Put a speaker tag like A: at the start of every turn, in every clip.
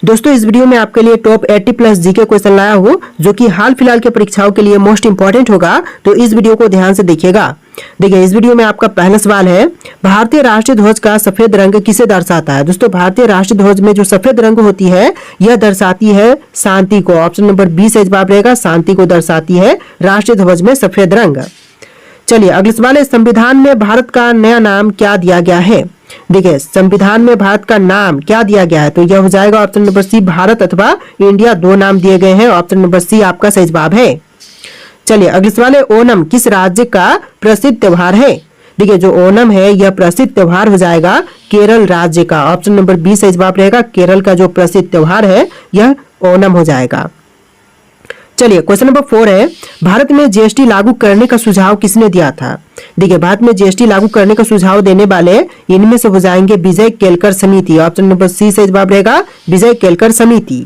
A: दोस्तों इस वीडियो में आपके लिए टॉप 80 प्लस जीके क्वेश्चन लाया हूँ जो कि हाल फिलहाल के परीक्षाओं के लिए मोस्ट इंपॉर्टेंट होगा, तो इस वीडियो को ध्यान से देखिएगा। देखिए इस वीडियो में आपका पहला सवाल है, भारतीय राष्ट्रीय ध्वज का सफेद रंग किसे दर्शाता है। दोस्तों भारतीय राष्ट्रीय ध्वज में जो सफेद रंग होती है यह दर्शाती है शांति को। ऑप्शन नंबर बी सही जवाब रहेगा, शांति को दर्शाती है राष्ट्रीय ध्वज में सफेद रंग। चलिए अगला सवाल है, संविधान में भारत का नया नाम क्या दिया गया है। देखिए संविधान में भारत का नाम क्या दिया गया है, तो यह हो जाएगा ऑप्शन नंबर सी भारत अथवा इंडिया, दो नाम दिए गए हैं। ऑप्शन नंबर सी आपका सही जवाब है। चलिए अगला सवाल है, ओणम किस राज्य का प्रसिद्ध त्योहार है। देखिए जो ओणम है यह प्रसिद्ध त्योहार हो जाएगा केरल राज्य का। ऑप्शन नंबर बी सही जवाब रहेगा, केरल का जो प्रसिद्ध त्योहार है यह ओणम हो जाएगा। चलिए क्वेश्चन नंबर 4 है, भारत में जीएसटी लागू करने का सुझाव किसने दिया था। देखिए भारत में जीएसटी लागू करने का सुझाव देने वाले इनमें से हो जाएंगे विजय केलकर समिति। ऑप्शन नंबर सी सही जवाब रहेगा, विजय केलकर समिति।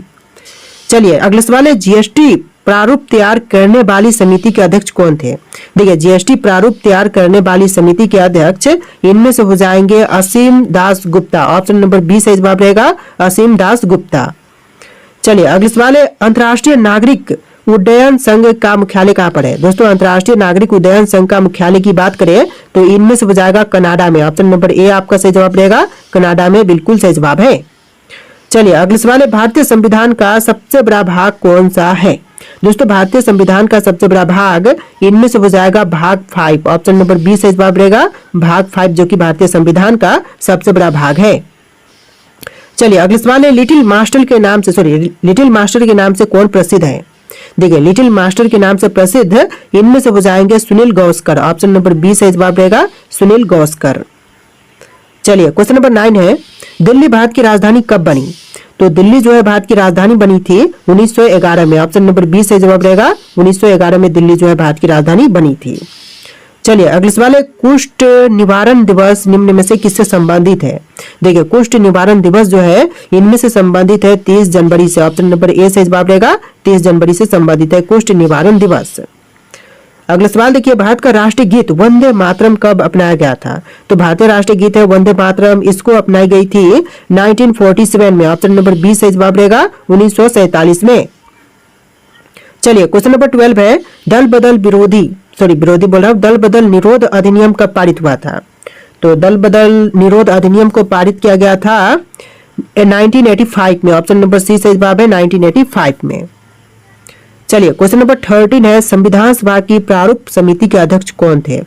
A: चलिए अगला सवाल है, जीएसटी प्रारूप तैयार करने वाली समिति के अध्यक्ष कौन थे। देखिए जीएसटी प्रारूप तैयार करने वाली समिति के अध्यक्ष इनमें से हो जाएंगे असीम Das Gupta. Option number B सही जवाब रहेगा, असीम दास गुप्ता। चलिए अगला सवाल है, अंतर्राष्ट्रीय नागरिक उड्डयन संघ का मुख्यालय कहाँ पर है। दोस्तों अंतर्राष्ट्रीय नागरिक उड्डयन संघ का मुख्यालय की बात करें तो इनमें से हो जाएगा कनाडा में। ऑप्शन नंबर ए आपका सही जवाब रहेगा, कनाडा में बिल्कुल सही जवाब है। चलिए अगला सवाल है, भारतीय संविधान का सबसे बड़ा भाग कौन सा है। दोस्तों भारतीय संविधान का सबसे बड़ा भाग इनमें से हो जाएगा भाग 5। ऑप्शन नंबर बी सही जवाब रहेगा, भाग 5 जो कि भारतीय संविधान का सबसे बड़ा भाग है। चलिए अगला सवाल है, लिटिल मास्टर के नाम से कौन प्रसिद्ध है। देखिए लिटिल मास्टर के नाम से प्रसिद्ध इनमें से हो जाएंगे Sunil Gavaskar. Option number B सही जवाब रहेगा, सुनील गावस्कर। चलिए क्वेश्चन नंबर 9 है, दिल्ली भारत की राजधानी कब बनी। तो दिल्ली जो है भारत की राजधानी बनी थी 1911 में। ऑप्शन नंबर बी सही जवाब रहेगा, 1911 में दिल्ली जो है भारत की राजधानी बनी थी। चलिए अगला सवाल है, कुष्ठ निवारण दिवस निम्न में से किससे संबंधित है। देखिए कुष्ठ निवारण दिवस जो है इनमें से संबंधित है 30 जनवरी से। ऑप्शन नंबर ए सही जवाब रहेगा, 30 जनवरी से संबंधित है कुष्ठ निवारण दिवस। अगला सवाल देखिए, भारत का राष्ट्रीय गीत वंदे मातरम कब अपनाया गया था। तो भारतीय राष्ट्रीय गीत है वंदे मातरम, इसको अपनाई गई थी 1947 में। ऑप्शन नंबर बी सही जवाब रहेगा, 1947 में। चलिए क्वेश्चन नंबर 12 है, दल बदल निरोध अधिनियम कब पारित हुआ था। तो दल बदल निरोध अधिनियम को पारित किया गया था 1985 में। ऑप्शन नंबर सी सही जवाब है, 1985 में। चलिए क्वेश्चन नंबर 13 है, संविधान सभा की प्रारूप समिति के अध्यक्ष कौन थे।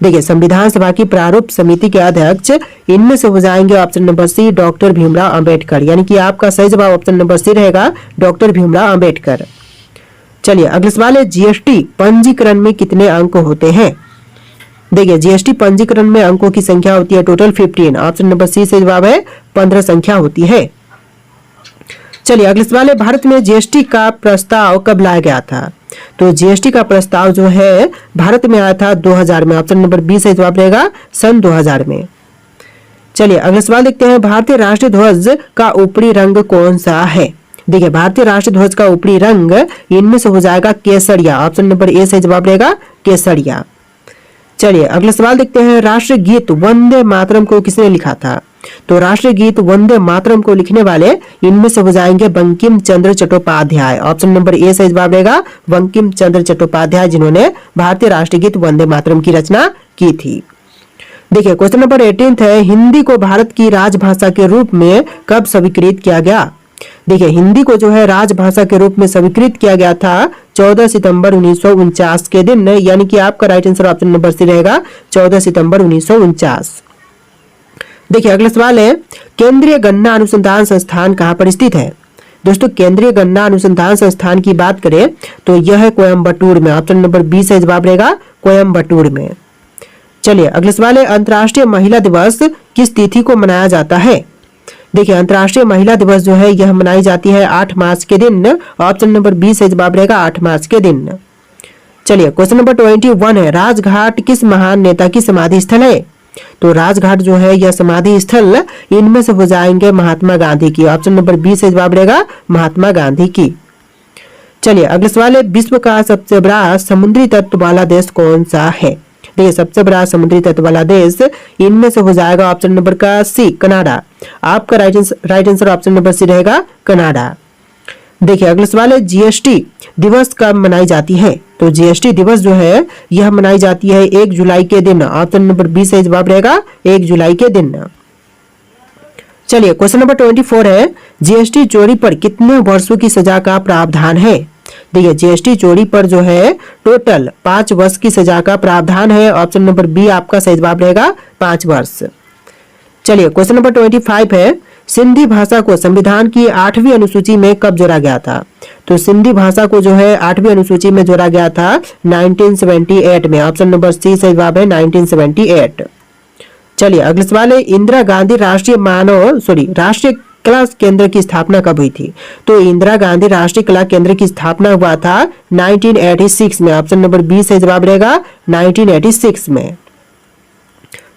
A: देखिए संविधान सभा की प्रारूप समिति के अध्यक्ष इनमें से हो जाएंगे option number C doctor Bhimrao Ambedkar, यानी कि आपका सही जवाब ऑप्शन नंबर सी रहेगा, डॉक्टर भीमराव अंबेडकर। चलिए अगला सवाल है, जीएसटी पंजीकरण में कितने अंक होते हैं। देखिए जीएसटी पंजीकरण में अंकों की संख्या होती है टोटल 15। ऑप्शन नंबर सी से जवाब है 15 संख्या होती है। चलिए अगला सवाल है, भारत में जीएसटी का प्रस्ताव कब लाया गया था। तो जीएसटी का प्रस्ताव जो है भारत में आया था 2000 में। ऑप्शन नंबर बी से जवाब रहेगा, सन 2000 में। चलिए अगला सवाल देखते हैं, भारतीय राष्ट्रीय ध्वज का ऊपरी रंग कौन सा है। देखिए भारतीय राष्ट्रीय ध्वज का ऊपरी रंग इनमें से हो जाएगा केसरिया। ऑप्शन नंबर ए से जवाब रहेगा, केसरिया। चलिए अगला सवाल देखते हैं, राष्ट्रीय गीत वंदे मातरम को किसने लिखा था। तो राष्ट्रीय गीत वंदे मातरम को लिखने वाले इनमें से हो जाएंगे बंकिम चंद्र चट्टोपाध्याय। ऑप्शन नंबर ए से जवाब रहेगा, बंकिम चंद्र चट्टोपाध्याय, जिन्होंने भारतीय राष्ट्रीय गीत वंदे मातरम की रचना की थी। देखिए क्वेश्चन नंबर 18 है, हिंदी को भारत की राजभाषा के रूप में कब स्वीकृत किया गया। देखिए हिंदी को जो है राजभाषा के रूप में स्वीकृत किया गया था 14 सितंबर 1949 के दिन, यानी कि आपका right answer option number C रहेगा, 14 सितंबर 1949। देखिए अगला सवाल है, केंद्रीय गन्ना अनुसंधान संस्थान कहाँ पर स्थित है। दोस्तों केंद्रीय गन्ना अनुसंधान संस्थान की बात करें तो यह है कोयम्बटूर में। ऑप्शन नंबर बी से जवाब रहेगा, कोयम्बटूर में। चलिए अगला सवाल है, अंतर्राष्ट्रीय महिला दिवस किस तिथि को मनाया जाता है। देखिए अंतर्राष्ट्रीय महिला दिवस जो है यह मनाई जाती है 8 मार्च के दिन। ऑप्शन नंबर बी से जवाब रहेगा, 8 मार्च के दिन। चलिए क्वेश्चन नंबर 21 है, राजघाट किस महान नेता की समाधि स्थल है। तो राजघाट जो है यह समाधि स्थल इनमें से हो जाएंगे महात्मा गांधी की। ऑप्शन नंबर बी से जवाब रहेगा, महात्मा गांधी की। चलिए अगला सवाल है, विश्व का सबसे बड़ा समुद्री तट वाला देश कौन सा है। देखिए सबसे बड़ा समुद्री तट वाला देश इनमें से हो जाएगा ऑप्शन नंबर का सी, कनाडा। आपका right answer option number C रहेगा, कनाडा। देखिए अगला सवाल है, जीएसटी दिवस कब मनाई जाती है? तो जीएसटी दिवस जो है यह मनाई जाती है 1 जुलाई के दिन। ऑप्शन नंबर बी सही जवाब रहेगा, 1 जुलाई के दिन। चलिए क्वेश्चन नंबर 24 है, जीएसटी चोरी पर कितने वर्षों की सजा का प्रावधान है? देखिए जीएसटी चोरी पर जो है टोटल 5 वर्ष की सजा का प्रावधान है। ऑप्शन नंबर बी आपका सही जवाब रहेगा, 5 वर्ष। चलिए क्वेश्चन नंबर 25 है, सिंधी भाषा को संविधान की 8वीं अनुसूची में कब जोड़ा गया था? तो सिंधी भाषा को जो है 8वीं अनुसूची में जोड़ा गया था 1978 में। ऑप्शन नंबर सी सही जवाब है, 1978। चलिए अगला सवाल है, इंदिरा गांधी राष्ट्रीय कला केंद्र की स्थापना कब हुई थी? तो इंदिरा गांधी राष्ट्रीय कला केंद्र की स्थापना हुआ था 1986 में। ऑप्शन नंबर बी सही जवाब रहेगा, 1986 में।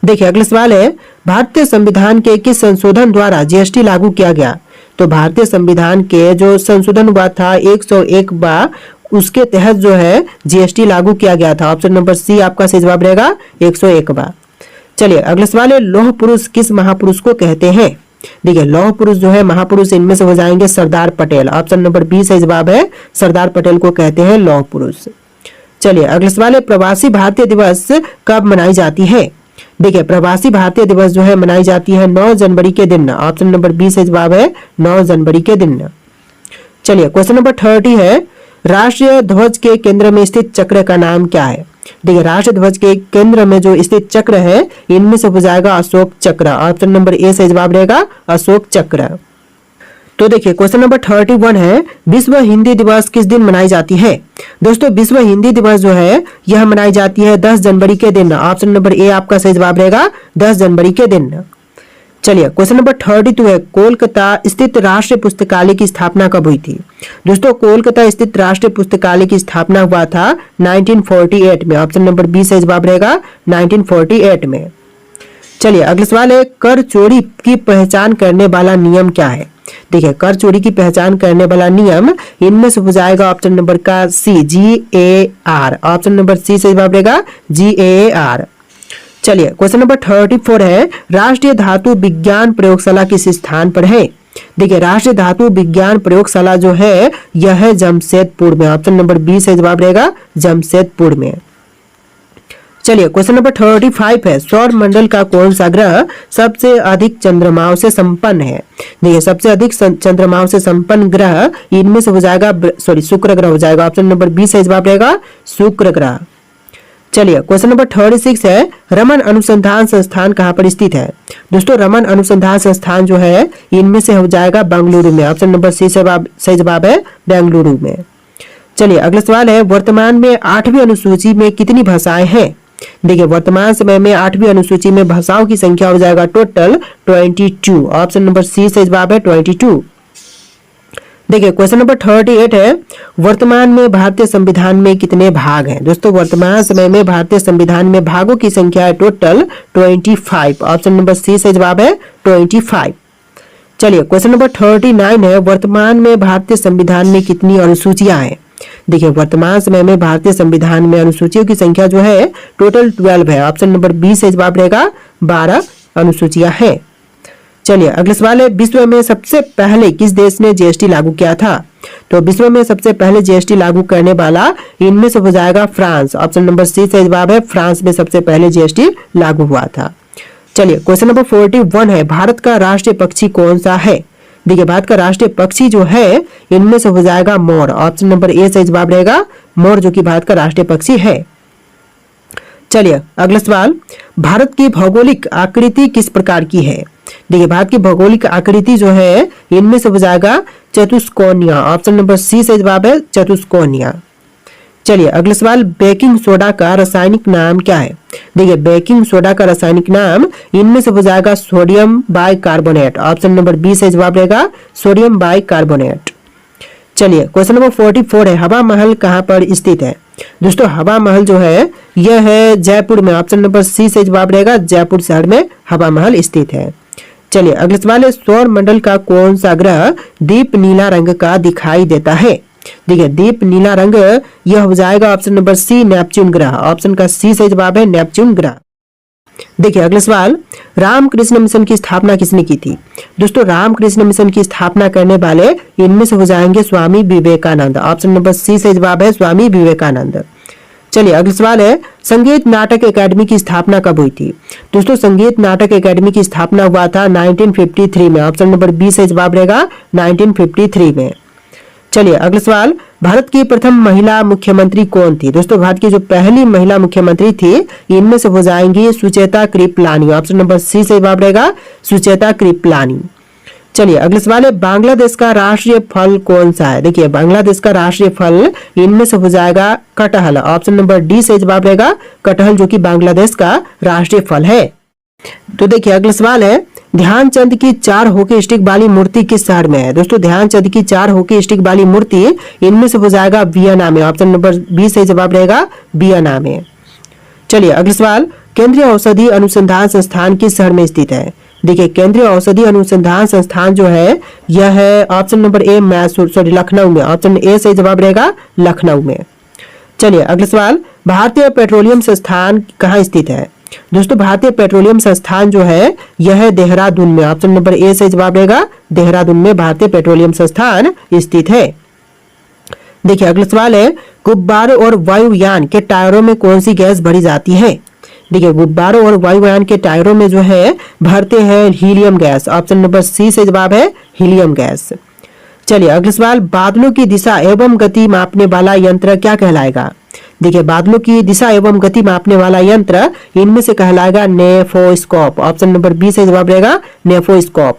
A: देखिए अगला सवाल है, भारतीय संविधान के किस संशोधन द्वारा जीएसटी लागू किया गया? तो भारतीय संविधान के जो संशोधन हुआ था 101 उसके तहत जो है जीएसटी लागू किया गया था। ऑप्शन नंबर सी आपका सही जवाब रहेगा, 101। चलिए अगला सवाल है, लौह पुरुष किस महापुरुष को कहते हैं? देखिए लौह पुरुष जो है महापुरुष इनमें से हो जाएंगे Sardar Patel. Option number B सही जवाब है, सरदार पटेल को कहते हैं लौह पुरुष। चलिए अगला सवाल है, प्रवासी भारतीय दिवस कब मनाई जाती है? देखिए प्रवासी भारतीय दिवस जो है मनाई जाती है 9 जनवरी के दिन। ऑप्शन नंबर बी से जवाब है, 9 जनवरी के दिन। चलिए क्वेश्चन नंबर 30 है, राष्ट्रीय ध्वज के केंद्र में स्थित चक्र का नाम क्या है? देखिए राष्ट्रीय ध्वज के केंद्र में जो स्थित चक्र है इनमें से हो जाएगा अशोक चक्र। ऑप्शन नंबर ए से जवाब रहेगा, अशोक चक्र। तो देखिए क्वेश्चन नंबर 31 है, विश्व हिंदी दिवस किस दिन मनाई जाती है? दोस्तों विश्व हिंदी दिवस जो है यह मनाई जाती है 10 जनवरी के दिन। ऑप्शन नंबर ए आपका सही जवाब रहेगा, 10 जनवरी के दिन। चलिए क्वेश्चन नंबर 32 है, कोलकाता स्थित राष्ट्रीय पुस्तकालय की स्थापना कब हुई थी? दोस्तों कोलकाता स्थित राष्ट्रीय पुस्तकालय की स्थापना हुआ था 1948 में। ऑप्शन नंबर बी सही जवाब रहेगा, 1948 में। चलिए अगला सवाल है, कर चोरी की पहचान करने वाला नियम क्या है? देखिए कर चोरी की पहचान करने वाला नियम इनमें से हो जाएगा ऑप्शन नंबर का सी, GAR। ऑप्शन नंबर सी से जवाब रहेगा, GAR। चलिए क्वेश्चन नंबर 34 है, राष्ट्रीय धातु विज्ञान प्रयोगशाला किस स्थान पर है? देखिए राष्ट्रीय धातु विज्ञान प्रयोगशाला जो है यह है जमशेदपुर में। ऑप्शन नंबर बी से जवाब रहेगा, जमशेदपुर में। चलिए क्वेश्चन नंबर 35 है, सौर मंडल का कौन सा ग्रह सबसे अधिक चंद्रमाओं से संपन्न है? देखिए सबसे अधिक चंद्रमाओं से संपन्न ग्रह इनमें से हो जाएगा शुक्र ग्रह हो जाएगा। ऑप्शन नंबर बी सही जवाब रहेगा, शुक्र ग्रह। चलिए क्वेश्चन नंबर 36 है, रमन अनुसंधान संस्थान कहाँ पर स्थित है? दोस्तों रमन अनुसंधान संस्थान जो है इनमें से हो जाएगा बेंगलुरु में। ऑप्शन नंबर सी सही जवाब है, बेंगलुरु में। चलिए अगला सवाल है, वर्तमान में 8वीं अनुसूची में कितनी भाषाएं हैं? देखिए वर्तमान समय में 8वीं अनुसूची में भाषाओं की संख्या हो जाएगा टोटल 22। ऑप्शन नंबर सी से जवाब है, 22। देखिए क्वेश्चन नंबर 38 है, वर्तमान में भारतीय संविधान में कितने भाग हैं? दोस्तों वर्तमान समय में भारतीय संविधान में भागों की संख्या है टोटल 25। ऑप्शन नंबर सी से जवाब है, 25। चलिए क्वेश्चन नंबर 39 है, वर्तमान में भारतीय संविधान में कितनी अनुसूचियां हैं? देखिए वर्तमान समय में भारतीय संविधान में अनुसूचियों की संख्या जो है टोटल 12 है। ऑप्शन नंबर बी से जवाब रहेगा, 12 अनुसूचियां हैं। चलिए अगला सवाल है, विश्व में सबसे पहले किस देश ने जीएसटी लागू किया था? तो विश्व में सबसे पहले जीएसटी लागू करने वाला इनमें से हो जाएगा फ्रांस। ऑप्शन नंबर सी से जवाब है, फ्रांस में सबसे पहले जीएसटी लागू हुआ था। चलिए क्वेश्चन नंबर 41 है, भारत का राष्ट्रीय पक्षी कौन सा है? देखिए भारत का राष्ट्रीय पक्षी जो है इनमें से हो जाएगा मोर। ऑप्शन नंबर ए से जवाब रहेगा, मोर जो कि भारत का राष्ट्रीय पक्षी है। चलिए अगला सवाल, भारत की भौगोलिक आकृति किस प्रकार की है? देखिए भारत की भौगोलिक आकृति जो है इनमें से हो जाएगा चतुष्कोणीय। ऑप्शन नंबर सी से जवाब है, चतुष्कोणीय। चलिए अगला सवाल, बेकिंग सोडा का रासायनिक नाम क्या है? देखिए बेकिंग सोडा का रासायनिक नाम इनमें से हो जाएगा sodium bicarbonate. Option number B से जवाब रहेगा, सोडियम बाइकार्बोनेट। चलिए क्वेश्चन नंबर 44 है, हवा महल कहाँ पर स्थित है? दोस्तों हवा महल जो है यह है जयपुर में। ऑप्शन नंबर सी से जवाब रहेगा, जयपुर शहर में हवा महल स्थित है। चलिए अगला सवाल है, सौर मंडल का कौन सा ग्रह दीप नीला रंग का दिखाई देता है? देखिए दीप नीला रंग, यह हो जाएगा ऑप्शन नंबर सी नेपच्यून ग्रह। ऑप्शन का सी सही जवाब है नेपच्यून ग्रह। देखिए अगला सवाल, रामकृष्ण मिशन की स्थापना किसने की थी? दोस्तों रामकृष्ण मिशन की स्थापना करने वाले इनमें से हो जाएंगे Swami Vivekananda. Option number C सही जवाब है स्वामी विवेकानंद। चलिए अगला सवाल है, संगीत नाटक एकेडमी की स्थापना कब हुई थी? दोस्तों संगीत नाटक एकेडमी की स्थापना हुआ था 1953 में। ऑप्शन नंबर बी सही जवाब रहेगा 1953 में। चलिए अगला सवाल, भारत की प्रथम महिला मुख्यमंत्री कौन थी? दोस्तों भारत की जो पहली महिला मुख्यमंत्री थी इनमें से हो जाएंगी Sucheta Kripalani. Option number C सही जवाब रहेगा सुचेता कृपलानी। चलिए अगला सवाल है, बांग्लादेश का राष्ट्रीय फल कौन सा है? देखिए बांग्लादेश का राष्ट्रीय फल इनमें से हो जाएगा कटहल। ऑप्शन नंबर डी सही जवाब रहेगा कटहल, जो कि बांग्लादेश का राष्ट्रीय फल है। तो देखिए अगला सवाल है, ध्यानचंद की 4 हॉकी स्टिक वाली मूर्ति किस शहर में है? दोस्तों ध्यानचंद की 4 हॉकी स्टिक वाली मूर्ति इनमें से हो जाएगा वियना में। ऑप्शन नंबर बी सही जवाब रहेगा वियना में। चलिए अगला सवाल, केंद्रीय औषधि अनुसंधान संस्थान किस शहर में स्थित है? देखिए केंद्रीय औषधि अनुसंधान संस्थान जो है यह है option number A Mysore Lucknow में। ऑप्शन ए सही जवाब रहेगा लखनऊ में। चलिए अगला सवाल, भारतीय पेट्रोलियम संस्थान कहाँ स्थित है? दोस्तों भारतीय पेट्रोलियम संस्थान जो है यह है देहरादून में। ऑप्शन नंबर ए सही जवाब रहेगा देहरादून में भारतीय पेट्रोलियम संस्थान स्थित है। देखिए अगला सवाल है, गुब्बारों और वायुयान के टायरों में कौन सी गैस भरी जाती है? देखिए गुब्बारों और वायुयान के टायरों में जो है भरते हैं helium gas. Option number C से जवाब है हीलियम गैस। चलिए अगला सवाल, बादलों की दिशा एवं गति मापने वाला यंत्र क्या कहलाएगा? देखिए बादलों की दिशा एवं गति मापने वाला यंत्र इनमें से कहलाएगा नेफोस्कोप। ऑप्शन नंबर बी से जवाब रहेगा नेफोस्कोप।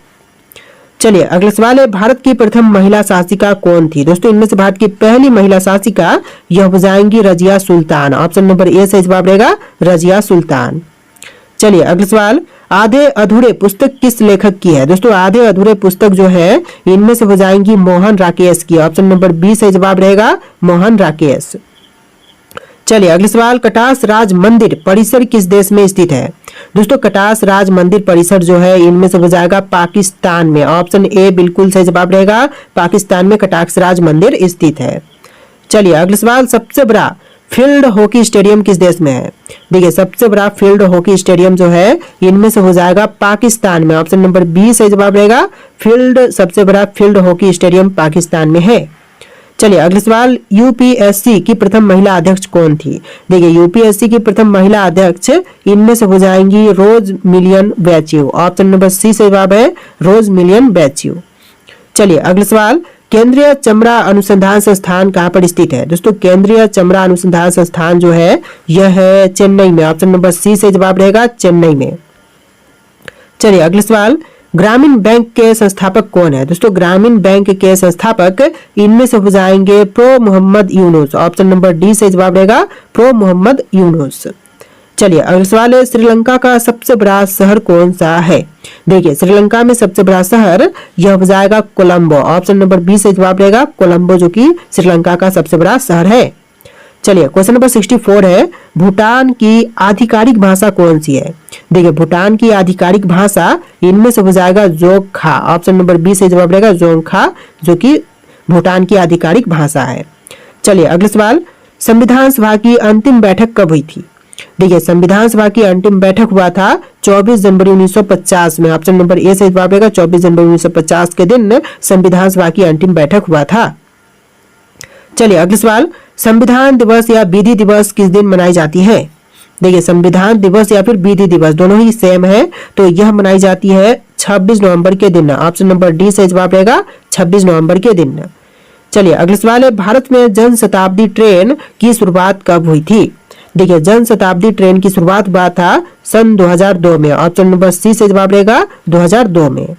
A: चलिए अगला सवाल है, भारत की प्रथम महिला शासिका कौन थी? दोस्तों इनमें से भारत की पहली महिला शासिका यह हो जाएंगी रजिया सुल्तान। ऑप्शन नंबर ए से जवाब रहेगा रजिया सुल्तान। चलिए अगला सवाल, आधे अधूरे पुस्तक किस लेखक की है? दोस्तों आधे अधूरे पुस्तक जो है इनमें से हो जाएंगी मोहन राकेश की। ऑप्शन नंबर बी से जवाब रहेगा मोहन राकेश। चलिए अगला सवाल, कटास राज मंदिर परिसर किस देश में स्थित है? दोस्तों कटास राज मंदिर परिसर जो है इनमें से हो जाएगा पाकिस्तान में। ऑप्शन ए बिल्कुल सही जवाब रहेगा पाकिस्तान में कटास राज मंदिर स्थित है। चलिए अगला सवाल, सबसे बड़ा फील्ड हॉकी स्टेडियम किस देश में है? देखिए सबसे बड़ा फील्ड हॉकी स्टेडियम जो है इनमें से हो जाएगा पाकिस्तान में। ऑप्शन नंबर बी सही जवाब रहेगा सबसे बड़ा फील्ड हॉकी स्टेडियम पाकिस्तान में है। चलिए अगला सवाल, यूपीएससी की प्रथम महिला अध्यक्ष कौन थी? देखिए यूपीएससी की प्रथम महिला अध्यक्ष इनमें से हो जाएंगी रोज मिलियन बैच्यू। ऑप्शन नंबर सी से जवाब है रोज मिलियन बैच्यू। चलिए अगला सवाल, केंद्रीय चमड़ा अनुसंधान संस्थान कहाँ पर स्थित है? दोस्तों केंद्रीय चमड़ा अनुसंधान संस्थान जो है यह है चेन्नई में। ऑप्शन नंबर सी से जवाब रहेगा चेन्नई में। चलिए अगला सवाल, ग्रामीण बैंक के संस्थापक कौन है? दोस्तों ग्रामीण बैंक के संस्थापक इनमें से हो जाएंगे prof Mohammad Yunus. Option number D से जवाब रहेगा प्रो मोहम्मद यूनुस। चलिए अगला सवाल है, श्रीलंका का सबसे बड़ा शहर कौन सा है? देखिए श्रीलंका में सबसे बड़ा शहर यह हो जाएगा कोलंबो। ऑप्शन नंबर बी से जवाब रहेगा कोलंबो, जो कि श्रीलंका का सबसे बड़ा शहर है। चलिए क्वेश्चन नंबर 64 है, भूटान की आधिकारिक भाषा कौन सी है? देखिए भूटान की आधिकारिक भाषा इनमें से हो जाएगा जोंगखा। ऑप्शन नंबर बी से जवाब रहेगा जोंगखा, जो कि भूटान की आधिकारिक भाषा है। चलिए अगला सवाल, संविधान सभा की अंतिम बैठक कब हुई थी? देखिए संविधान सभा की अंतिम बैठक हुआ था 24 जनवरी 1950 में। ऑप्शन नंबर ए से जवाब रहेगा 24 जनवरी 1950 के दिन संविधान सभा की अंतिम बैठक हुआ था। चलिए अगला सवाल, संविधान दिवस या विधि दिवस किस दिन मनाई जाती है? देखिए संविधान दिवस या फिर विधि दिवस दोनों ही सेम है, तो यह मनाई जाती है 26 नवंबर के दिन। ऑप्शन नंबर डी से जवाब रहेगा 26 नवंबर के दिन। चलिए अगला सवाल है, भारत में जन शताब्दी ट्रेन की शुरुआत कब हुई थी? देखिए जन शताब्दी ट्रेन की शुरुआत हुआ था सन 2002 में। ऑप्शन नंबर सी से जवाब रहेगा 2002 में।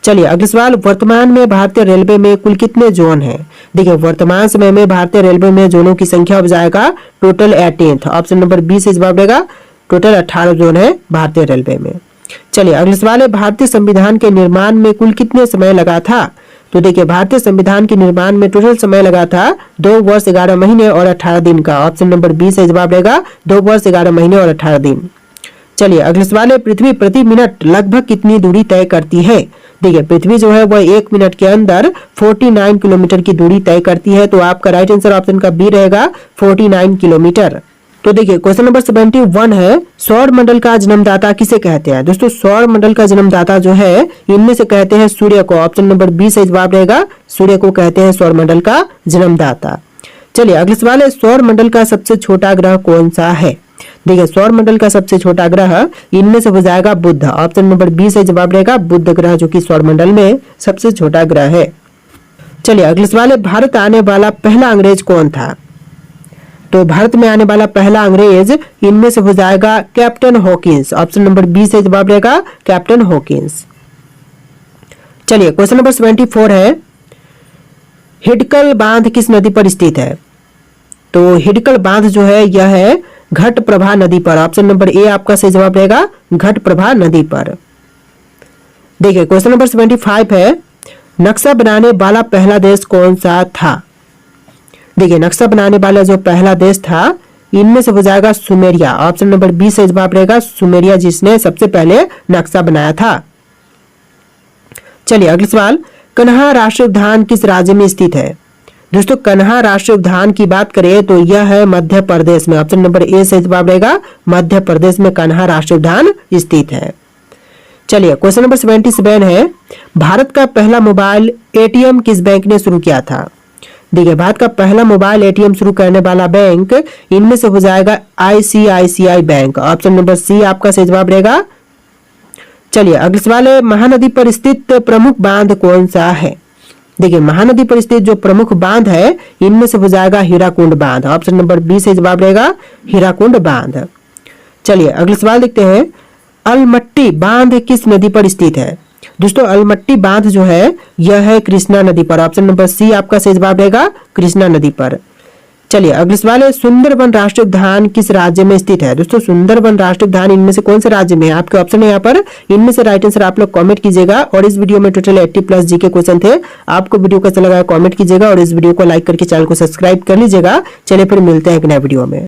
A: चलिए अगला सवाल, वर्तमान में भारतीय रेलवे में कुल कितने जोन हैं? देखिए वर्तमान समय में भारतीय रेलवे में जोनों की संख्या हो जाएगा टोटल 18। ऑप्शन नंबर बी से जवाब रहेगा टोटल 18 जोन है भारतीय रेलवे में। चलिए अगला सवाल है, भारतीय संविधान के निर्माण में कुल कितने समय लगा था? तो देखिए भारतीय संविधान के निर्माण में टोटल समय लगा था 2 वर्ष 11 महीने और 18 दिन का। ऑप्शन नंबर बी से जवाब रहेगा 2 वर्ष 11 महीने और 18 दिन। चलिए अगले सवाल है, पृथ्वी प्रति मिनट लगभग कितनी दूरी तय करती है। देखिए पृथ्वी जो है वह 1 मिनट के अंदर 49 किलोमीटर की दूरी तय करती है। तो आपका राइट आंसर ऑप्शन का बी रहेगा 49 किलोमीटर। तो देखिए क्वेश्चन नंबर 71 है, सौर मंडल का जन्मदाता किसे कहते हैं। दोस्तों सौर मंडल का जन्मदाता जो है इनमें से कहते हैं सूर्य को। ऑप्शन नंबर बी सही जवाब रहेगा, सूर्य को कहते हैं सौर मंडल का जन्मदाता। चलिए अगले सवाल है, सौर मंडल का सबसे छोटा ग्रह कौन सा है। देखिए सौर मंडल का सबसे छोटा ग्रह इनमें से हो जाएगा बुध। ऑप्शन नंबर बी सही जवाब रहेगा, बुध ग्रह जो कि सौर मंडल में सबसे छोटा ग्रह है। चलिए अगले सवाल है, भारत आने वाला पहला अंग्रेज कौन था। तो भारत में आने वाला पहला अंग्रेज इनमें से हो जाएगा captain Hawkins. Option number B से जवाब रहेगा कैप्टन हॉकिंस। चलिए क्वेश्चन नंबर 74 है, हिडकल बांध किस नदी पर स्थित है। तो हिडकल बांध जो है यह है घटप्रभा नदी पर। ऑप्शन नंबर ए आपका सही जवाब रहेगा, घटप्रभा नदी पर। देखिए क्वेश्चन नंबर 75 है, नक्शा बनाने वाला पहला देश कौन सा था। देखिए नक्शा बनाने वाला जो पहला देश था इनमें से हो जाएगा सुमेरिया। ऑप्शन नंबर बी से जवाब रहेगा सुमेरिया, जिसने सबसे पहले नक्शा बनाया था। चलिए अगला सवाल, कन्हा राष्ट्रीय उद्यान किस राज्य में स्थित है। दोस्तों कन्हा राष्ट्रीय उद्यान की बात करें तो यह है मध्य प्रदेश में। ऑप्शन नंबर ए से जवाब रहेगा, मध्य प्रदेश में कन्हा राष्ट्रीय उद्यान स्थित है। चलिए क्वेश्चन नंबर 77 है, भारत का पहला मोबाइल एटीएम किस बैंक ने शुरू किया था। देखिए भारत का पहला मोबाइल एटीएम शुरू करने वाला बैंक इनमें से हो जाएगा ICICI bank. Option number C आपका सही जवाब रहेगा। चलिए अगला सवाल है, महानदी पर स्थित प्रमुख बांध कौन सा है। देखिए महानदी पर स्थित जो प्रमुख बांध है इनमें से हो जाएगा हीराकुंड बांध। ऑप्शन नंबर बी से जवाब रहेगा हीराकुंड बांध। चलिए अगला सवाल देखते हैं, अलमट्टी बांध किस नदी पर स्थित है। दोस्तों अलमट्टी बांध जो है यह है कृष्णा नदी पर। ऑप्शन नंबर सी आपका सही जवाब रहेगा, कृष्णा नदी पर। चलिए अगला सवाल है, सुंदरबन राष्ट्रीय उद्यान किस राज्य में स्थित है। दोस्तों सुंदरबन राष्ट्रीय उद्यान इनमें से कौन से राज्य में है, आपके ऑप्शन है यहाँ पर। इनमें से राइट आंसर आप लोग कमेंट कीजिएगा। और इस वीडियो में टोटल 80+ जीके क्वेश्चन थे। आपको वीडियो कैसा लगा कमेंट कीजिएगा और इस वीडियो को लाइक करके चैनल को सब्सक्राइब कर लीजिएगा। चलिए फिर मिलते हैं एक नए वीडियो में।